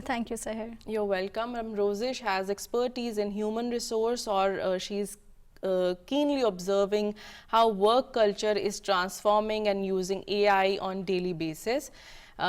Thank you, Sahar. You're welcome. Rozish has expertise in human resource, or she's keenly observing how work culture is transforming and using AI on daily basis.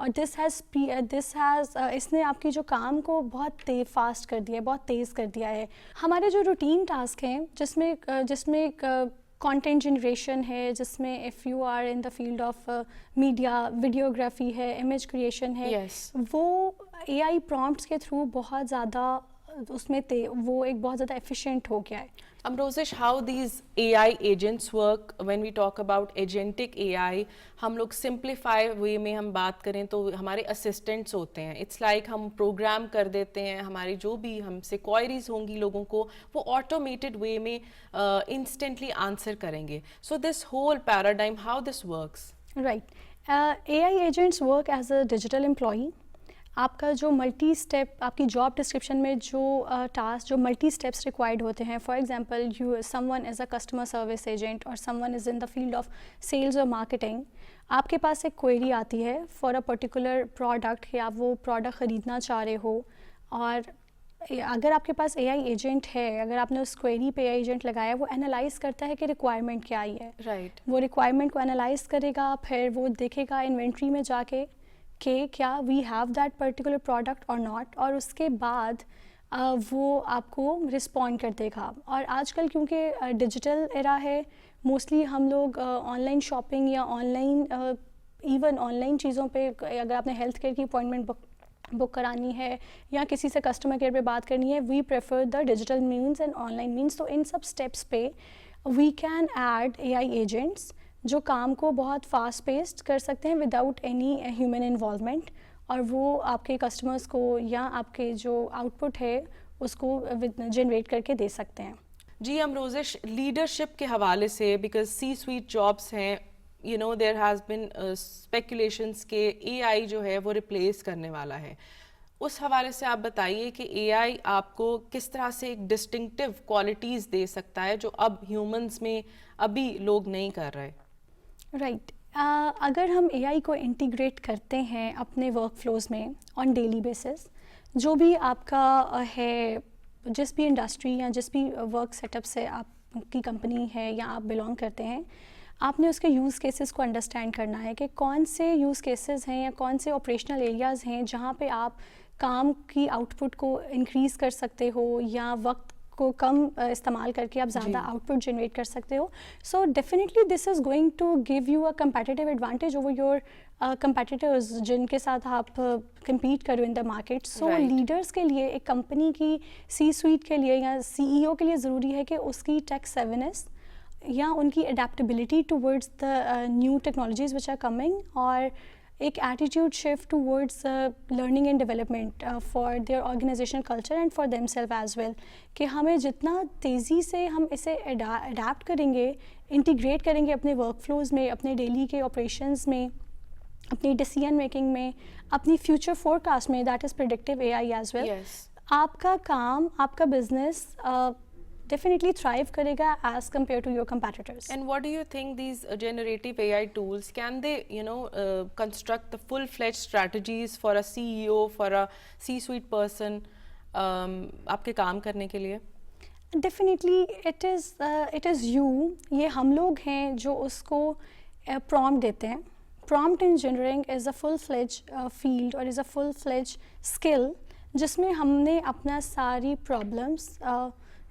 اور اس نے آپ کی جو کام کو بہت fast کر دیا ہے, بہت تیز کر دیا ہے. ہمارے جو روٹین ٹاسک ہیں جس میں کانٹینٹ جنریشن ہے, جس میں if you are in the field of media, videography ہے, امیج کریشن ہے, وہ اے آئی پرومپٹس کے تھرو بہت زیادہ اس میں وہ ایک بہت زیادہ ایفیشینٹ ہو گیا ہے. Amrozish, how these AI agents work when we talk about agentic AI, ہم لوگ simplify way میں ہم بات کریں تو ہمارے assistants ہوتے ہیں. It's like ہم program کر دیتے ہیں, ہماری جو بھی ہم سے queries ہوں گی لوگوں کو وہ automated way میں instantly answer کریں گے. So this whole paradigm, how this works? Right. AI agents work as a digital employee. آپ کا جو ملٹی اسٹیپ آپ کی جاب ڈسکرپشن میں جو ٹاسک جو ملٹی اسٹیپس ریکوائرڈ ہوتے ہیں, for example someone is a customer service agent اور someone is in the field of sales اور مارکیٹنگ. آپ کے پاس ایک کوئری آتی ہے فار اے پرٹیکولر پروڈکٹ کہ آپ وہ پروڈکٹ خریدنا چاہ رہے ہو, اور اگر آپ کے پاس اے آئی ایجنٹ ہے, اگر آپ نے اس کوئری پہ اے آئی ایجنٹ لگایا, وہ انالائز کرتا ہے کہ ریکوائرمنٹ کیا آئی ہے. رائٹ. وہ ریکوائرمنٹ کو انالائز کرے گا, پھر وہ دیکھے گا انوینٹری میں جا کے کہ کیا we have that particular product اور ناٹ, اور اس کے بعد وہ آپ کو رسپونڈ کر دے گا. اور آج کل کیونکہ ڈیجیٹل ایرا ہے, موسٹلی ہم لوگ آن لائن شاپنگ یا ایون آن لائن چیزوں پہ, اگر آپ نے ہیلتھ کیئر کی اپوائنٹمنٹ بک کرانی ہے یا کسی سے کسٹمر کیئر پہ بات کرنی ہے, we prefer the digital means and online means. تو ان سب اسٹیپس پہ we can add A I agents جو کام کو بہت فاسٹ پیسڈ کر سکتے ہیں وداؤٹ اینی ہیومن انوالومنٹ, اور وہ آپ کے کسٹمرس کو یا آپ کے جو آؤٹ پٹ ہے اس کو جنریٹ کر کے دے سکتے ہیں. جی امروزش, لیڈرشپ کے حوالے سے, بیکاز سی سویٹ جابس ہیں, you know there has been speculations کہ اے آئی جو ہے وہ ریپلیس کرنے والا ہے. اس حوالے سے آپ بتائیے کہ اے آئی آپ کو کس طرح سے ایک ڈسٹنکٹیو کوالٹیز دے سکتا ہے جو اب ہیومنس میں ابھی لوگ نہیں کر رہے. رائٹ. اگر ہم اے آئی کو انٹیگریٹ کرتے ہیں اپنے ورک فلوز میں آن ڈیلی بیسس, جو بھی آپ کا ہے, جس بھی انڈسٹری یا جس بھی ورک سیٹ اپ سے آپ کی کمپنی ہے یا آپ بلانگ کرتے ہیں, آپ نے اس کے یوز کیسز کو انڈرسٹینڈ کرنا ہے کہ کون سے یوز کیسز ہیں یا کون سے آپریشنل ایریاز ہیں جہاں پہ آپ کام کی آؤٹ پٹ کو انکریز کر سکتے ہو یا وقت کو کم استعمال کر کے آپ زیادہ آؤٹ پٹ جنریٹ کر سکتے ہو. So definitely this is going to give you a competitive advantage over your competitors جن کے ساتھ آپ کمپیٹ کرو ان دا مارکیٹ. سو لیڈرس کے لیے, ایک کمپنی کی سی سویٹ کے لیے یا سی ای او کے لیے ضروری ہے کہ اس کی ٹیک سیونس یا ان کی adaptability towards the new technologies which are coming, اور ایک attitude shift towards learning and development for their organisational culture and for them self as well, کہ ہمیں جتنا تیزی سے ہم اسے اڈیپٹ کریں گے, انٹیگریٹ کریں گے اپنے ورک فلوز میں, اپنے ڈیلی کے آپریشنز میں, اپنی ڈیسیژن میکنگ میں, اپنی فیوچر فور کاسٹ میں, that is predictive A I as well, آپ کا کام, آپ کا business definitely thrive karega as compared to your competitors. And what do you think these generative AI tools, can they, you know, construct the full-fledged strategies for a CEO, for a C-suite person, آپ کے کام کرنے کے لیے؟ Definitely it is you, یہ ہم لوگ ہیں جو اس کو prompt دیتے ہیں. Prompt engineering is a full-fledged field or is a full-fledged skill جس میں ہم نے اپنا ساری problems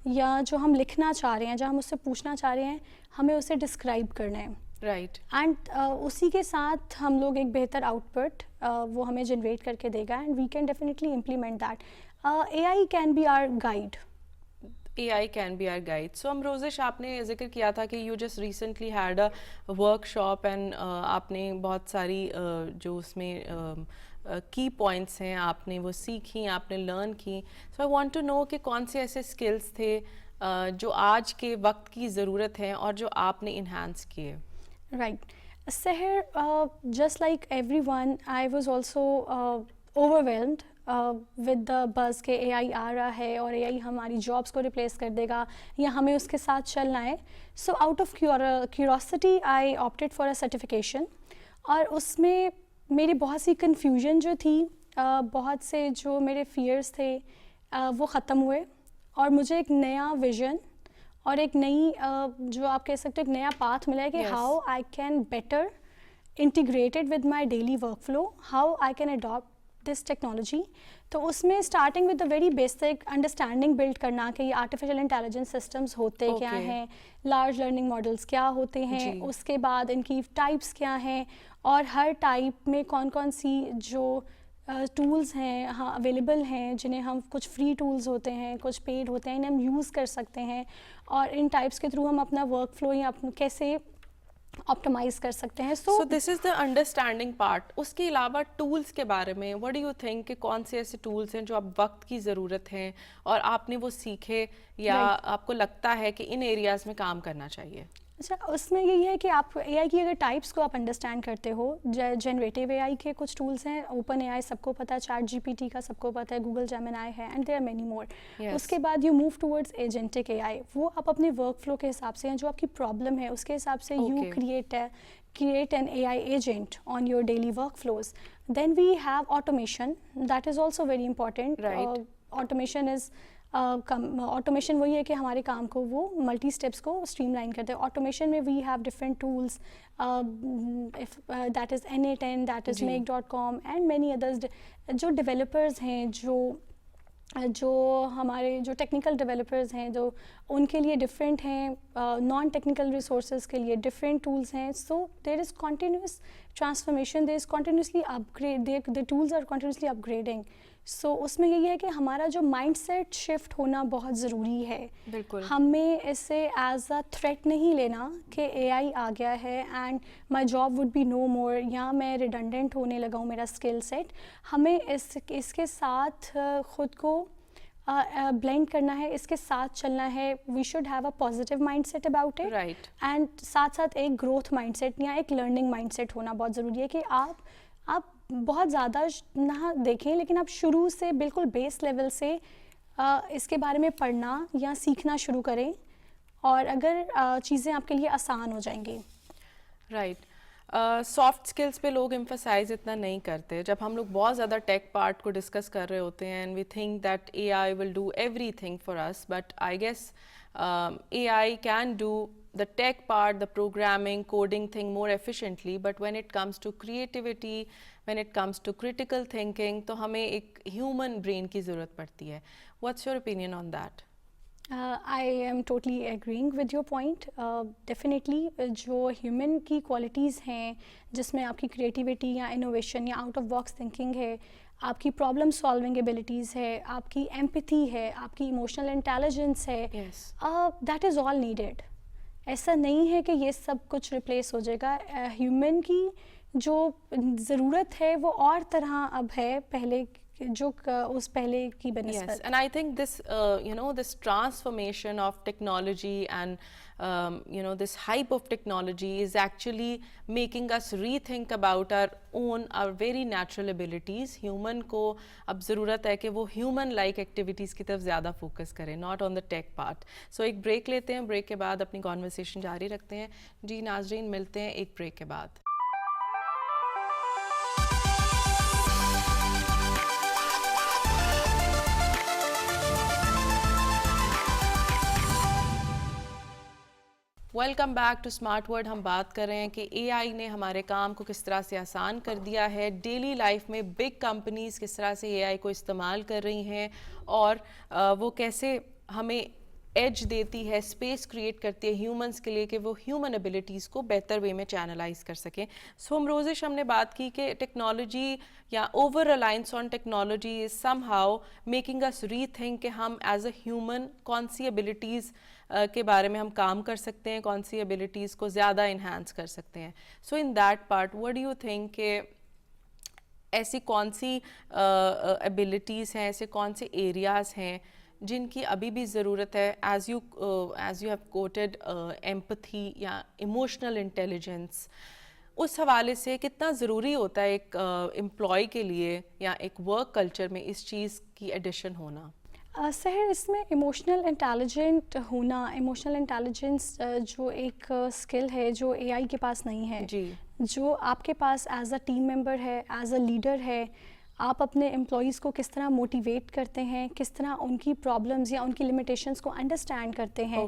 یا جو ہم لکھنا چاہ رہے ہیں, جو ہم اس سے پوچھنا چاہ رہے ہیں, ہمیں اسے ڈسکرائب کرنا ہے. رائٹ. اینڈ اسی کے ساتھ ہم لوگ ایک بہتر آؤٹ پٹ وہ ہمیں جنریٹ کر کے دے گا, and we can definitely implement that. A I can be our guide. A I can be our guide. So Amrozesh, آپ نے ذکر کیا تھا کہ you just recently had a workshop and آپ نے بہت ساری جو اس میں کی پوائنٹس ہیں آپ نے وہ سیکھیں, آپ نے لرن کی. سو آئی وانٹ ٹو نو کہ کون سے ایسے اسکلس تھے جو آج کے وقت کی ضرورت ہے اور جو آپ نے انہینس کیے. Right. Sehar, just like everyone, I was also overwhelmed with the buzz کہ اے آئی آ رہا ہے اور اے آئی ہماری جابس کو ریپلیس کر دے گا یا ہمیں اس کے ساتھ چلنا ہے. So out of curiosity I opted for a certification, اور اس میں میری بہت سی کنفیوژن جو تھی, بہت سے جو میرے فیئرس تھے وہ ختم ہوئے, اور مجھے ایک نیا ویژن اور ایک نئی جو آپ کہہ سکتے ایک نیا پاتھ ملا ہے کہ how I can better integrated with my daily workflow, how I can adopt this technology. تو اس میں starting with the very basic understanding build کرنا کہ یہ آرٹیفیشیل انٹیلیجنس سسٹمس ہوتے کیا ہیں, لارج لرننگ ماڈلس کیا ہوتے ہیں, اس کے بعد ان کی ٹائپس کیا ہیں, اور ہر ٹائپ میں کون کون سی جو ٹولز ہیں ہاں اویلیبل ہیں, جنہیں ہم کچھ فری ٹولز ہوتے ہیں, کچھ پیڈ ہوتے ہیں, انہیں ہم یوز کر سکتے ہیں, اور ان ٹائپس کے تھرو ہم اپنا ورک فلو یا کیسے آپٹیمائز کر سکتے ہیں. سو دس از دا انڈرسٹینڈنگ پارٹ. اس کے علاوہ ٹولس کے بارے میں وٹ ڈو یو تھنک کہ کون سے ایسے ٹولس ہیں جو اب وقت کی ضرورت ہیں اور آپ نے وہ سیکھے یا آپ کو لگتا ہے کہ ان ایریاز میں کام کرنا چاہیے؟ اچھا, اس میں یہی ہے کہ آپ اے آئی کی اگر ٹائپس کو آپ انڈرسٹینڈ کرتے ہو, جنریٹیو اے آئی کے کچھ ٹولس ہیں, اوپن اے آئی سب کو پتہ ہے, چیٹ جی پی ٹی کا سب کو پتہ ہے, گوگل جیمنائی ہے, and there are many more. اس کے بعد you move towards agentic A I, وہ آپ اپنے ورک فلو کے حساب سے, جو آپ کی پرابلم ہے اس کے حساب سے you create an AI agent on your daily workflows. Then we have automation, that is also very important. Automation is automation وہی ہے کہ ہمارے کام کو وہ ملٹی اسٹیپس کو اسٹریم لائن کرتے ہیں. آٹومیشن میں we have different tools, that is N8N, that is make.com and many others. جو ڈیولپرز ہیں, جو ہمارے جو ٹیکنیکل ڈیولپرز ہیں, جو ان کے لیے ڈفرینٹ ہیں, نان ٹیکنیکل ریسورسز کے لیے ڈفرینٹ ٹولس ہیں. So there is continuous transformation, there is continuously upgrade, the tools are continuously upgrading. So اس میں یہی ہے کہ ہمارا جو مائنڈ سیٹ شفٹ ہونا بہت ضروری ہے. بالکل, ہمیں اسے ایز اے تھریٹ نہیں لینا کہ اے آئی آ گیا ہے and my job would be no more, یا میں ریڈنڈنٹ ہونے لگا ہوں میرا اسکل سیٹ. ہمیں اس کے ساتھ خود کو بلینڈ کرنا ہے, اس کے ساتھ چلنا ہے. We should have a positive mindset about it, right, and ساتھ ساتھ ایک گروتھ مائنڈ سیٹ یا ایک لرننگ مائنڈ سیٹ ہونا بہت ضروری ہے کہ آپ بہت زیادہ نہ دیکھیں, لیکن آپ شروع سے بالکل بیس لیول سے اس کے بارے میں پڑھنا یا سیکھنا شروع کریں, اور اگر چیزیں آپ کے لیے آسان ہو جائیں گی. رائٹ. سافٹ اسکلس پہ لوگ ایمفسائز اتنا نہیں کرتے. جب ہم لوگ بہت زیادہ ٹیک پارٹ کو ڈسکس کر رہے ہوتے ہیں, and we think that A I will do everything for us, but I guess A I can do the tech part, the programming, coding thing more efficiently, but when it comes to creativity, when it comes to critical thinking, تو ہمیں ایک human brain کی ضرورت پڑتی ہے. What's your opinion on that? I am totally agreeing with your point. Definitely جو human کی qualities ہیں, جس میں آپ کی creativity یا innovation یا out of box thinking ہے, آپ کی پرابلم سالونگ ایبلٹیز ہے, آپ کی ایمپتھی ہے, آپ کی ایموشنل انٹیلیجنس ہے, دیٹ از آل نیڈیڈ. ایسا نہیں ہے کہ یہ سب کچھ ریپلیس ہو جائے گا. ہیومن کی جو ضرورت ہے وہ اور طرح اب ہے پہلے جو اس پہلے کی بنسبت. Yes, and I think this this transformation of technology and this hype of technology is actually making us rethink about our very natural abilities. Human کو اب ضرورت ہے کہ وہ human like activities کی طرف زیادہ فوکس کریں, not on the tech part. So ایک بریک لیتے ہیں, بریک کے بعد اپنی conversation جاری رکھتے ہیں. جی ناظرین, ملتے ہیں ایک بریک کے بعد. Welcome back to smart word. ہم بات کر رہے ہیں کہ اے آئی نے ہمارے کام کو کس طرح سے آسان کر دیا ہے. ڈیلی لائف میں بگ کمپنیز کس طرح سے اے آئی کو استعمال کر رہی ہیں, اور وہ کیسے ہمیں ایج دیتی ہے, اسپیس کریٹ کرتی ہے ہیومنس کے لیے کہ وہ ہیومن ایبلٹیز کو بہتر وے میں چینلائز کر سکیں. سو ہم روزش ہم نے بات کی کہ ٹیکنالوجی یا over reliance on technology is somehow making us rethink کہ ہم ایز اے ہیومن کون سی ایبلٹیز کے بارے میں ہم کام کر سکتے ہیں, کون سی ایبلٹیز کو زیادہ انہینس کر سکتے ہیں. So in that part what do you think کہ ایسی کون سی ایبلٹیز ہیں, ایسے کون سے ایریاز ہیں جن کی ابھی بھی ضرورت ہے, as you have quoted empathy یا ایموشنل انٹیلیجنس, اس حوالے سے کتنا ضروری ہوتا ہے ایک امپلائی کے لیے یا ایک ورک کلچر میں اس چیز کی ایڈیشن ہونا؟ سحر, اس میں ایموشنل انٹیلیجنٹ ہونا, ایموشنل انٹیلیجنس جو ایک اسکل ہے جو اے آئی کے پاس نہیں ہے, جی, جو آپ کے پاس ایز اے ٹیم ممبر ہے, ایز اے لیڈر ہے. آپ اپنے امپلائیز کو کس طرح موٹیویٹ کرتے ہیں, کس طرح ان کی پرابلمز یا ان کی لمیٹیشنز کو انڈرسٹینڈ کرتے ہیں.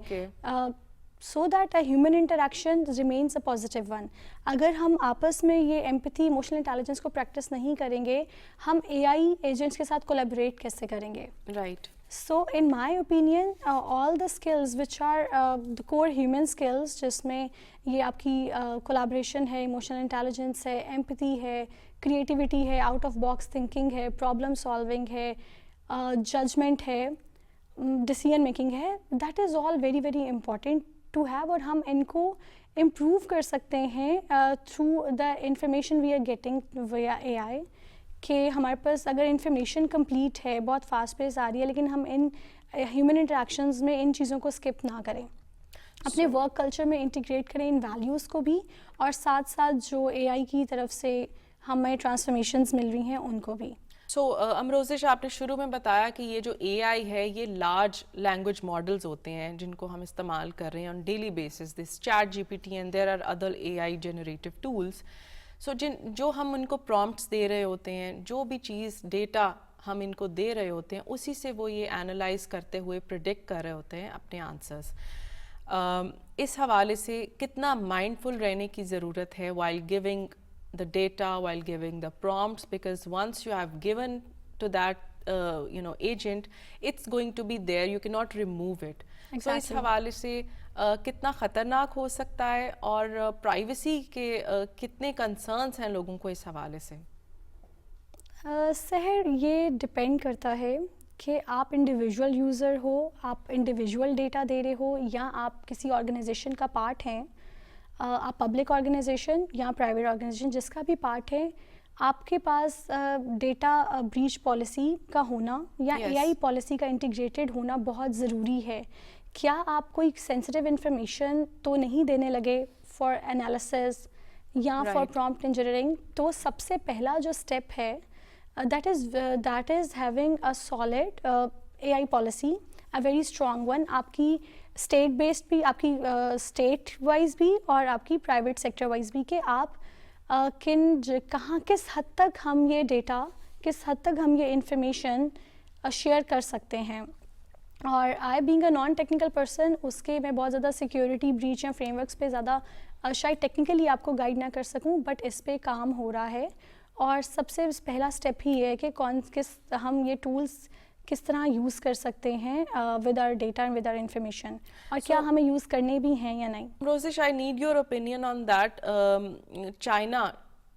so that a human interaction remains a positive one. اگر ہم آپس میں یہ ایمپتھی ایموشنل انٹیلیجنس کو پریکٹس نہیں کریں گے, ہم اے آئی ایجنٹس کے ساتھ کولیبریٹ کیسے کریں گے؟ Right. So in my opinion, all the skills which are the core human skills, جس میں یہ آپ کی collaboration ہے, emotional intelligence ہے, empathy ہے, creativity ہے, out of box thinking ہے, problem solving ہے, judgment ہے, decision making ہے, that is all very very important to have, اور ہم ان کو improve کر سکتے ہیں through the information we are getting via AI. کہ ہمارے پاس اگر انفارمیشن کمپلیٹ ہے, بہت فاسٹ پیس آ رہی ہے, لیکن ہم ان ہیومن انٹریکشنز میں ان چیزوں کو اسکپ نہ کریں, اپنے ورک کلچر میں انٹیگریٹ کریں ان ویلیوز کو بھی, اور ساتھ ساتھ جو اے آئی کی طرف سے ہمیں ٹرانسفارمیشنز مل رہی ہیں ان کو بھی. سو امروزش, آپ نے شروع میں بتایا کہ یہ جو اے آئی ہے یہ لارج لینگویج ماڈلز ہوتے ہیں جن کو ہم استعمال کر رہے ہیں on daily basis, this chat G P T and there are other A I generative tools. So جو ہم ان کو پرومپٹس دے رہے ہوتے ہیں, جو بھی چیز ڈیٹا ہم ان کو دے رہے ہوتے ہیں, اسی سے وہ یہ اینالائز کرتے ہوئے پریڈکٹ کر رہے ہوتے ہیں اپنے آنسرس. اس حوالے سے کتنا مائنڈفل رہنے کی ضرورت ہے while giving the data, while giving the prompts, because once you have given to that agent, it's going to be there, you cannot remove it. So اس حوالے سے کتنا خطرناک ہو سکتا ہے, اور پرائیویسی کے کتنے کنسرنس ہیں لوگوں کو اس حوالے سے؟ سحر, یہ ڈپینڈ کرتا ہے کہ آپ انڈیویژول یوزر ہو, آپ انڈیویژول ڈیٹا دے رہے ہو, یا آپ کسی آرگنائزیشن کا پارٹ ہیں, آپ پبلک آرگنائزیشن یا پرائیویٹ آرگنائزیشن جس کا بھی پارٹ ہے, آپ کے پاس ڈیٹا بریچ پالیسی کا ہونا یا اے آئی پالیسی کا انٹیگریٹڈ ہونا بہت ضروری ہے. کیا آپ کوئی سینسٹیو انفارمیشن تو نہیں دینے لگے فار انالیسس یا فار پرومپٹ انجینئرنگ؟ تو سب سے پہلا جو اسٹیپ ہے that is having a solid a I policy, a very strong one, آپ کی اسٹیٹ بیسڈ بھی, آپ کی اسٹیٹ وائز بھی, اور آپ کی پرائیویٹ سیکٹر وائز بھی, کہ آپ کہاں کس حد تک ہم یہ ڈیٹا, کس حد تک ہم یہ انفارمیشن شیئر کر سکتے ہیں. اور I being a non technical person, اس کے میں بہت زیادہ سیکیورٹی بریچ یا فریم ورکس پہ زیادہ شاید ٹیکنیکلی آپ کو گائیڈ نہ کر سکوں, بٹ اس پہ کام ہو رہا ہے. اور سب سے پہلا اسٹیپ ہی ہے کہ ہم یہ ٹولس کس طرح یوز کر سکتے ہیں with our data and with our information, اور کیا ہمیں یوز کرنے بھی ہیں یا نہیں. روزش, I need your opinion on that. China,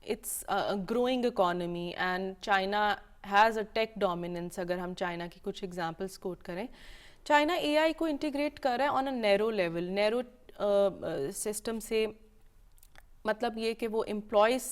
it's growing economy and China has a tech dominance. اگر ہم چائنا کی کچھ ایگزامپلس کوٹ کریں, چائنا اے آئی کو انٹیگریٹ کر رہا ہے آن اے نیرو لیول, نیرو سسٹم سے, مطلب یہ کہ وہ امپلائیز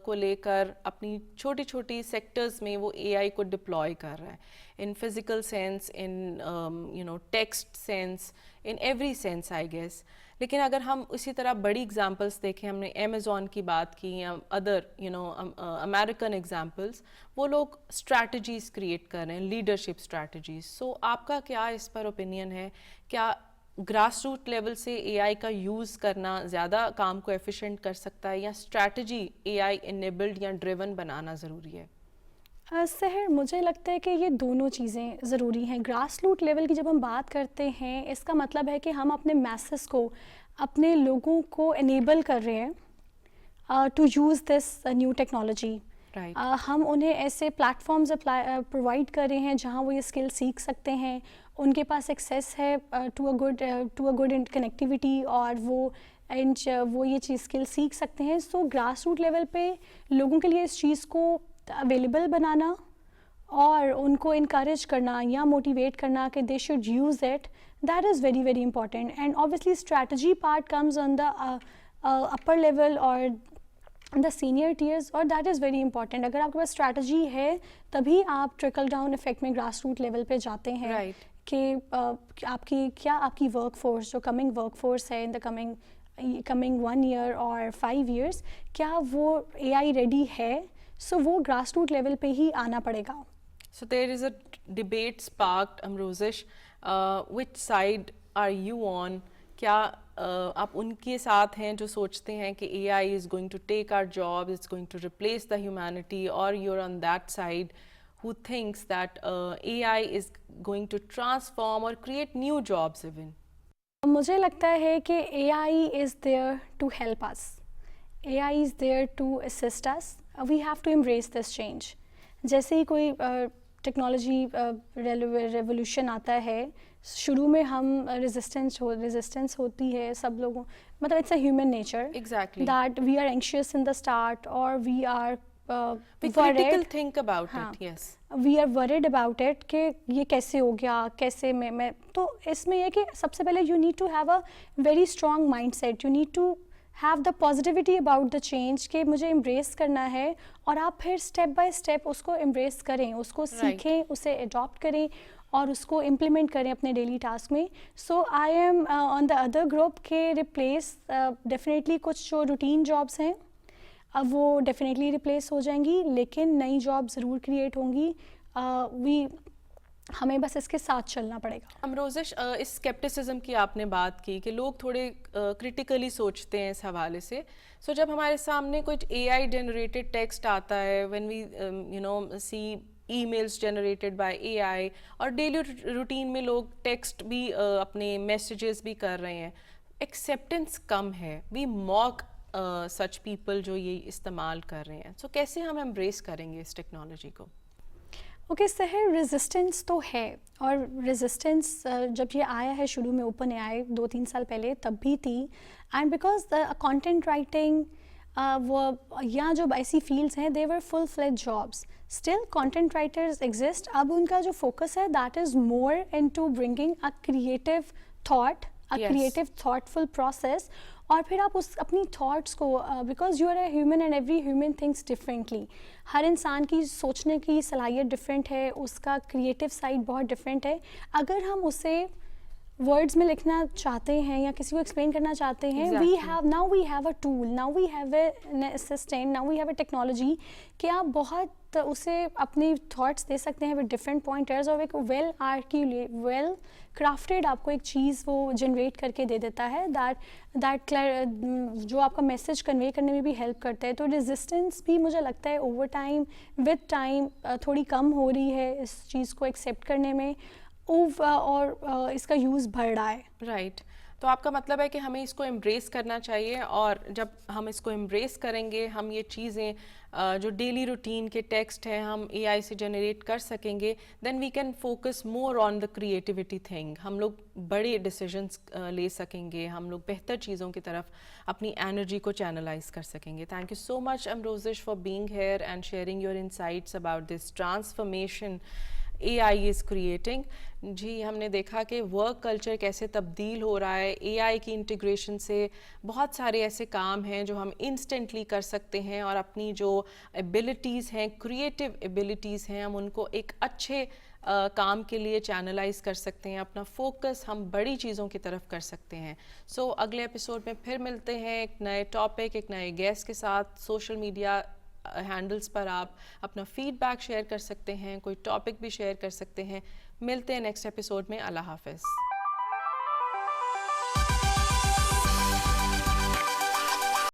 کو لے کر اپنی چھوٹی چھوٹی سیکٹرز میں وہ اے آئی کو ڈپلوائے کر رہا ہے, ان physical sense, in text sense, in every sense I guess. لیکن اگر ہم اسی طرح بڑی ایگزامپلس دیکھیں, ہم نے امیزون کی بات کی یا ادر امیریکن ایگزامپلس, وہ لوگ اسٹریٹجیز کریٹ کر رہے ہیں, لیڈرشپ اسٹریٹجیز. سو آپ کا کیا اس پر اوپینین ہے؟ کیا گراس روٹ لیول سے اے آئی کا یوز کرنا زیادہ کام کو ایفیشینٹ کر سکتا ہے, یا اسٹریٹجی اے آئی انیبلڈ یا ڈریون بنانا ضروری ہے؟ سحر, مجھے لگتا ہے کہ یہ دونوں چیزیں ضروری ہیں. گراس روٹ لیول کی جب ہم بات کرتے ہیں, اس کا مطلب ہے کہ ہم اپنے میسز کو, اپنے لوگوں کو انیبل کر رہے ہیں to use this new technology. ہم انہیں ایسے پلیٹفارمز پرووائڈ کر رہے ہیں جہاں وہ یہ اسکل سیکھ سکتے ہیں, ان کے پاس ایکسیس ہے ٹو اے گڈ کنیکٹیوٹی, اور وہ یہ چیز اسکل سیکھ سکتے ہیں. سو گراس روٹ لیول پہ لوگوں کے لیے اس چیز کو اویلیبل بنانا اور ان کو انکریج کرنا یا موٹیویٹ کرنا کہ they should use it, that is very very important. And obviously strategy part comes on the upper level اور دا سینئر ٹیئرز, اور دیٹ از ویری امپورٹنٹ. اگر آپ کے پاس اسٹریٹجی ہے تبھی آپ ٹرکل ڈاؤن افیکٹ میں گراس روٹ لیول پہ جاتے ہیں, کہ آپ کی ورک فورس, جو کمنگ ورک فورس ہے ان دا کمنگ 1 year اور 5 years, کیا وہ اے آئی ریڈی ہے. سو وہ گراس روٹ لیول پہ ہی آنا پڑے گا. So there is a debate sparked, Amrozish. Which side are you on? کیا آپ ان کے ساتھ ہیں جو سوچتے ہیں کہ A I is going to take our job, is going to replace the humanity, اور you are on that side who thinks that AI is going to transform or create new jobs even? مجھے لگتا ہے کہ A I is there to help us, A I is there to assist us, we have to embrace this change. جیسے ہی کوئی technology revolution آتا ہے, شروع میں ہم ریزسٹنس ہوتی ہے سب لوگوں, مطلب it's a human nature Exactly. That we are anxious in the start اور we are We critical think about it, yes. We are worried about it کہ یہ کیسے ہو گیا, کیسے میں تو اس میں یہ کہ سب سے پہلے you need to have a very strong mindset, you need to have the positivity about the change کہ مجھے امبریس کرنا ہے, اور آپ پھر اسٹیپ بائی اسٹیپ اس کو امبریس کریں, اس کو سیکھیں, اسے اڈاپٹ کریں اور اس کو امپلیمنٹ کریں اپنے ڈیلی ٹاسک میں. So I am on the other group کہ ریپلیس ڈیفینیٹلی کچھ جو روٹین جابس ہیں اب وہ ڈیفینیٹلی ریپلیس ہو جائیں گی, لیکن نئی جاب ضرور کریٹ ہوں گی. ہمیں بس اس کے ساتھ چلنا پڑے گا. امروزش, اس اسکیپٹسزم کی آپ نے بات کی کہ لوگ تھوڑے کرٹیکلی سوچتے ہیں اس حوالے سے. سو جب ہمارے سامنے کچھ اے آئی جنریٹڈ ٹیکسٹ آتا ہے, when we see emails generated by A I, اور ڈیلی روٹین میں لوگ ٹیکسٹ بھی اپنے میسیجز بھی کر رہے ہیں, ایکسیپٹنس کم ہے, وی موک سچ پیپل جو یہ استعمال کر رہے ہیں. سو کیسے ہم امبریس کریں گے اس ٹیکنالوجی کو؟ اوکے سہر, ریزسٹنس تو ہے, اور ریزسٹنس جب یہ آیا ہے شروع میں اوپن اے آئی 2-3 سال پہلے تب بھی تھی, اینڈ بیکاز کانٹینٹ رائٹنگ وہ یا جو ایسی فیلڈس ہیں they were full fledge jobs, still content writers exist. اب ان کا جو فوکس ہے that is more into bringing a creative thought, a creative thoughtful process, اور پھر آپ اس اپنی تھاٹس کو, because you are a human and every human thinks differently, ہر انسان کی سوچنے کی صلاحیت ڈفرینٹ ہے, اس کا کریٹیو سائڈ بہت ڈفرینٹ ہے. اگر ہم اسے ورڈز میں لکھنا چاہتے ہیں یا کسی کو ایکسپلین کرنا چاہتے ہیں, we have a tool, now we have a assistant, now we have a technology کہ آپ بہت اسے اپنی تھاٹس دے سکتے ہیں ود ڈفرینٹ پوائنٹرز, اور ایک ویل کرافٹیڈ آپ کو ایک چیز وہ جنریٹ کر کے دے دیتا ہے دیٹ جو آپ کا میسیج کنوے کرنے میں بھی ہیلپ کرتا ہے. تو ریزسٹنس بھی مجھے لگتا ہے اوور ٹائم ود ٹائم تھوڑی کم ہو رہی ہے اس چیز کو ایکسیپٹ کرنے میں, اور اس کا یوز بڑھ رہا ہے. رائٹ. تو آپ کا مطلب ہے کہ ہمیں اس کو امبریس کرنا چاہیے, اور جب ہم اس کو امبریس کریں گے, ہم یہ چیزیں جو ڈیلی روٹین کے ٹیکسٹ ہیں ہم اے آئی سے جنریٹ کر سکیں گے, then we can focus more on the creativity thing. ہم لوگ بڑے ڈیسیجنس لے سکیں گے, ہم لوگ بہتر چیزوں کی طرف اپنی انرجی کو چینلائز کر سکیں گے. Thank you so much Amrozesh for being here and sharing your insights about this transformation A I is creating. جی, ہم نے دیکھا کہ ورک کلچر کیسے تبدیل ہو رہا ہے. اے آئی کی انٹیگریشن سے بہت سارے ایسے کام ہیں جو ہم انسٹنٹلی کر سکتے ہیں, اور اپنی جو ایبلٹیز ہیں, کریٹیو ایبلٹیز ہیں, ہم ان کو ایک اچھے کام کے لیے چینلائز کر سکتے ہیں. اپنا فوکس ہم بڑی چیزوں کی طرف کر سکتے ہیں. سو اگلے ایپیسوڈ میں پھر ملتے ہیں ایک نئے ٹاپک, ایک نئے گیسٹ کے ساتھ. سوشل میڈیا ہینڈلز پر آپ اپنا فیڈ بیک شیئر کر سکتے ہیں, کوئی ٹاپک بھی شیئر کر سکتے ہیں. ملتے ہیں نیکسٹ ایپیسوڈ میں. اللہ حافظ.